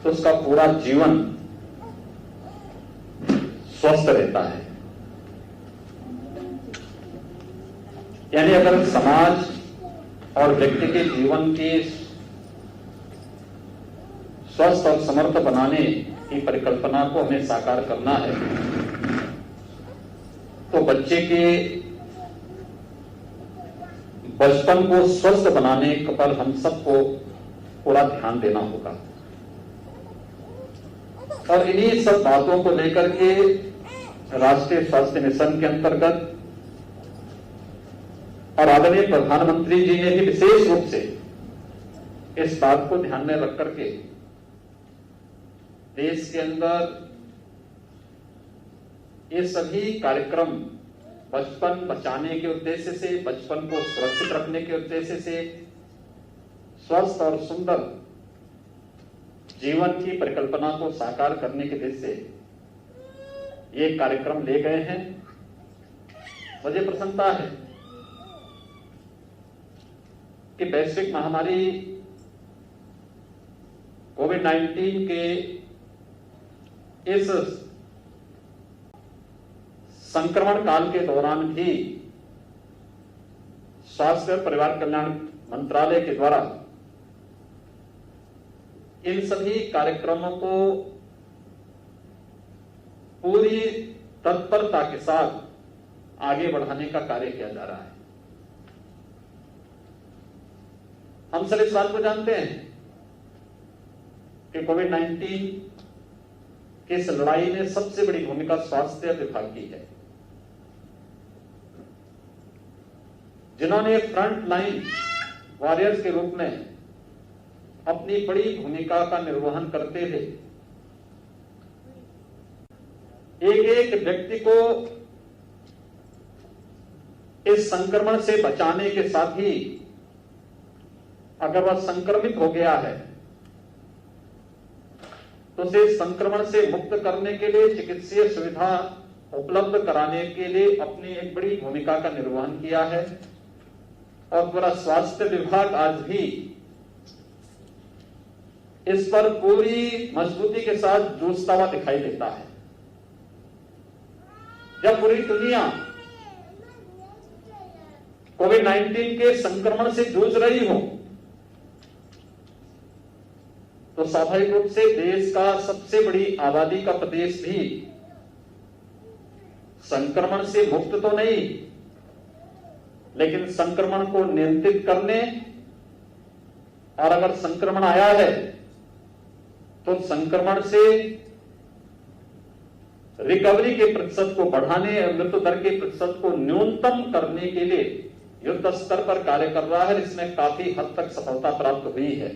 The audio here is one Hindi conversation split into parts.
तो उसका पूरा जीवन स्वस्थ रहता है। यानी अगर समाज और व्यक्ति के जीवन के स्वस्थ और समर्थ बनाने की परिकल्पना को हमें साकार करना है, तो बच्चे के बचपन को स्वस्थ बनाने पर हम सबको पूरा ध्यान देना होगा। और इन्हीं सब बातों को लेकर के राष्ट्रीय स्वास्थ्य मिशन के अंतर्गत और आदरणीय प्रधानमंत्री जी ने भी विशेष रूप से इस बात को ध्यान में रख करके देश के अंदर ये सभी कार्यक्रम बचपन बचाने के उद्देश्य से, बचपन को सुरक्षित रखने के उद्देश्य से, स्वस्थ और सुंदर जीवन की परिकल्पना को साकार करने के उद्देश्य से ये कार्यक्रम ले गए हैं। मुझे प्रसन्नता है कि वैश्विक महामारी कोविड-19 के इस संक्रमण काल के दौरान भी स्वास्थ्य और परिवार कल्याण मंत्रालय के द्वारा इन सभी कार्यक्रमों को पूरी तत्परता के साथ आगे बढ़ाने का कार्य किया जा रहा है। हम सब इस बात को जानते हैं कि कोविड-19 की इस लड़ाई में सबसे बड़ी भूमिका स्वास्थ्य विभाग की है, जिन्होंने फ्रंट लाइन वॉरियर्स के रूप में अपनी बड़ी भूमिका का निर्वहन करते हुए एक एक व्यक्ति को इस संक्रमण से बचाने के साथ ही अगर वह संक्रमित हो गया है तो उसे संक्रमण से मुक्त करने के लिए चिकित्सीय सुविधा उपलब्ध कराने के लिए अपनी एक बड़ी भूमिका का निर्वहन किया है। और पूरा स्वास्थ्य विभाग आज भी इस पर पूरी मजबूती के साथ जूझता हुआ दिखाई देता है। जब पूरी दुनिया कोविड-19 के संक्रमण से जूझ रही हो तो स्वाभाविक रूप से देश का सबसे बड़ी आबादी का प्रदेश भी संक्रमण से मुक्त तो नहीं, लेकिन संक्रमण को नियंत्रित करने और अगर संक्रमण आया है तो संक्रमण से रिकवरी के प्रतिशत को बढ़ाने और मृत्यु दर के प्रतिशत को न्यूनतम करने के लिए युद्ध स्तर पर कार्य कर रहा है। इसमें काफी हद तक सफलता प्राप्त हुई है।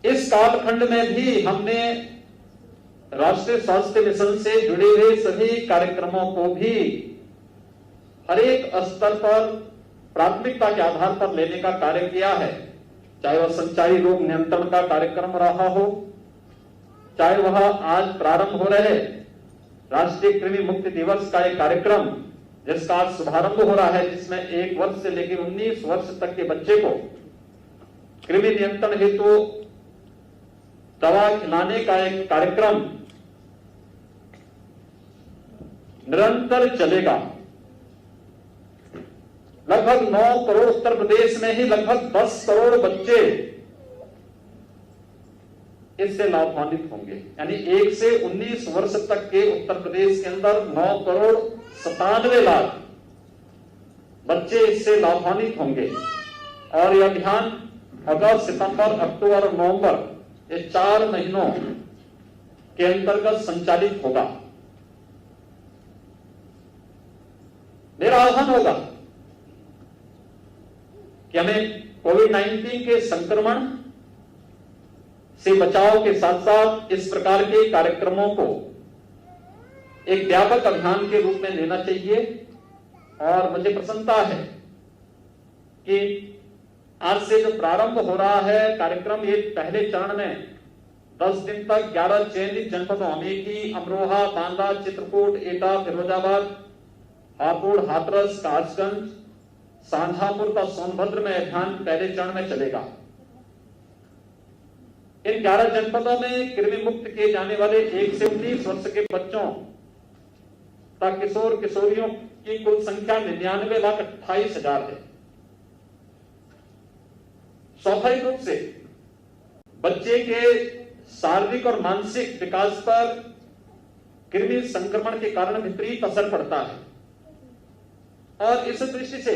इस कालखंड में भी हमने राष्ट्रीय स्वास्थ्य मिशन से जुड़े हुए सभी कार्यक्रमों को भी हर एक स्तर पर प्राथमिकता के आधार पर लेने का कार्य किया है। चाहे वह संचारी रोग नियंत्रण का कार्यक्रम रहा हो, चाहे वह आज प्रारंभ हो रहे राष्ट्रीय कृमि मुक्ति दिवस का एक कार्यक्रम जिसका आज शुभारंभ हो रहा है, जिसमें 1 वर्ष से लेकर 19 वर्ष तक के बच्चे को कृमि नियंत्रण हेतु दवा खिलाने का एक कार्यक्रम निरंतर चलेगा। लगभग 9 करोड़ उत्तर प्रदेश में ही लगभग 10 करोड़ बच्चे इससे लाभान्वित होंगे। यानी 1 से 19 वर्ष तक के उत्तर प्रदेश के अंदर 9 करोड़ 97 लाख बच्चे इससे लाभान्वित होंगे। और यह अभियान अगस्त, सितंबर, अक्टूबर और नवंबर ये 4 महीनों के अंतर्गत संचालित होगा। मेरा आह्वान होगा कि हमें कोविड-19 के संक्रमण से बचाव के साथ साथ इस प्रकार के कार्यक्रमों को एक व्यापक अभियान के रूप में लेना चाहिए। और मुझे प्रसन्नता है कि आज से जो प्रारंभ हो रहा है कार्यक्रम, ये पहले चरण में 10 दिन तक 11 चयनित जनपदों अमेठी, अमरोहा, बांदा, चित्रकूट, एटा, फिरोजाबाद, हापुड़, हाथरस, कासगंज, शाहजहांपुर का सोनभद्र में अभियान पहले चरण में चलेगा। इन 11 जनपदों में कृमि मुक्त किए जाने वाले 1 से 19 वर्ष के बच्चों तथा किशोर किशोरियों की कुल संख्या 99,28,000 है। स्वाभाविक रूप से बच्चे के शारीरिक और मानसिक विकास पर कृमि संक्रमण के कारण विपरीत असर पड़ता है और इस दृष्टि से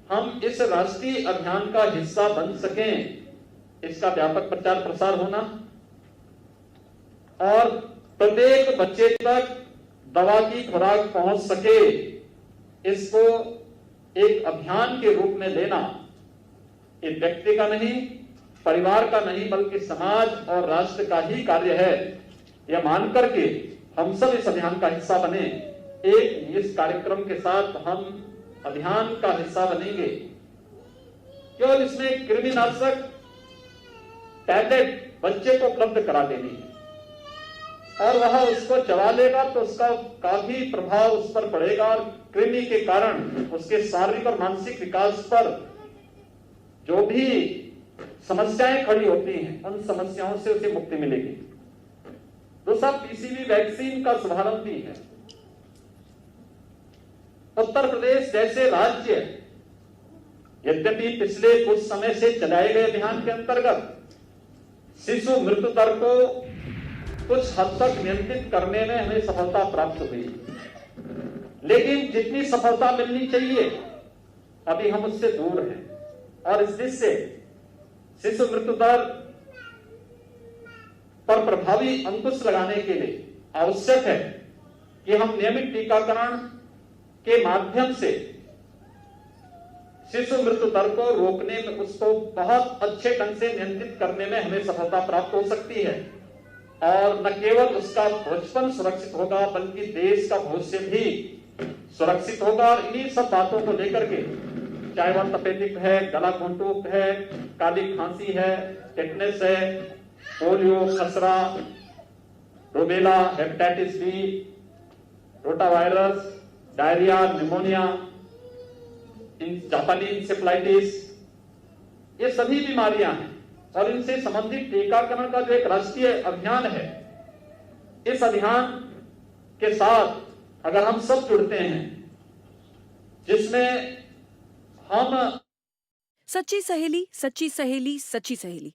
हम इस राष्ट्रीय अभियान का हिस्सा बन सकें, इसका व्यापक प्रचार प्रसार होना और प्रत्येक बच्चे तक दवा की खुराक पहुंच सके, इसको एक अभियान के रूप में लेना एक व्यक्ति का नहीं, परिवार का नहीं, बल्कि समाज और राष्ट्र का ही कार्य है। यह मान करके हम सब इस अभियान का हिस्सा बने। एक इस कार्यक्रम के साथ हम अभियान का हिस्सा बनेंगे। केवल इसमें कृमिनाशक टैबलेट बच्चे को उपलब्ध करा देनी है और वह उसको चबा लेगा तो उसका काफी प्रभाव उस पर पड़ेगा और कृमि के कारण उसके शारीरिक और मानसिक विकास पर जो भी समस्याएं खड़ी होती हैं, उन समस्याओं से उसे मुक्ति मिलेगी। दूसरा, पीसीवी वैक्सीन का शुभारंभ भी है। उत्तर प्रदेश जैसे राज्य यद्यपि पिछले कुछ समय से चलाए गए अभियान के अंतर्गत शिशु मृत्यु दर को कुछ हद तक नियंत्रित करने में हमें सफलता प्राप्त हुई, लेकिन जितनी सफलता मिलनी चाहिए अभी हम उससे दूर हैं और इस दृष्टि से शिशु मृत्यु दर पर प्रभावी अंकुश लगाने के लिए आवश्यक है कि हम नियमित टीकाकरण के माध्यम से शिशु मृत्यु दर को रोकने में, उसको बहुत अच्छे ढंग से नियंत्रित करने में हमें सफलता प्राप्त हो सकती है और न केवल उसका बचपन सुरक्षित होगा बल्कि देश का भविष्य भी सुरक्षित होगा। और इन्हीं सब बातों को लेकर के, चाहे वह तपेदिक है, गला घोंटू है, काली खांसी है, टेटनस है, पोलियो, खसरा, rubella, hepatitis B, rotavirus, diarrhoea, pneumonia, जापानी इंसेफ्लाइटिस, ये सभी बीमारियां हैं और इनसे संबंधित टीकाकरण का जो एक राष्ट्रीय अभियान है, इस अभियान के साथ अगर हम सब जुड़ते हैं जिसमें हम सच्ची सहेली, सच्ची सहेली, सच्ची सहेली।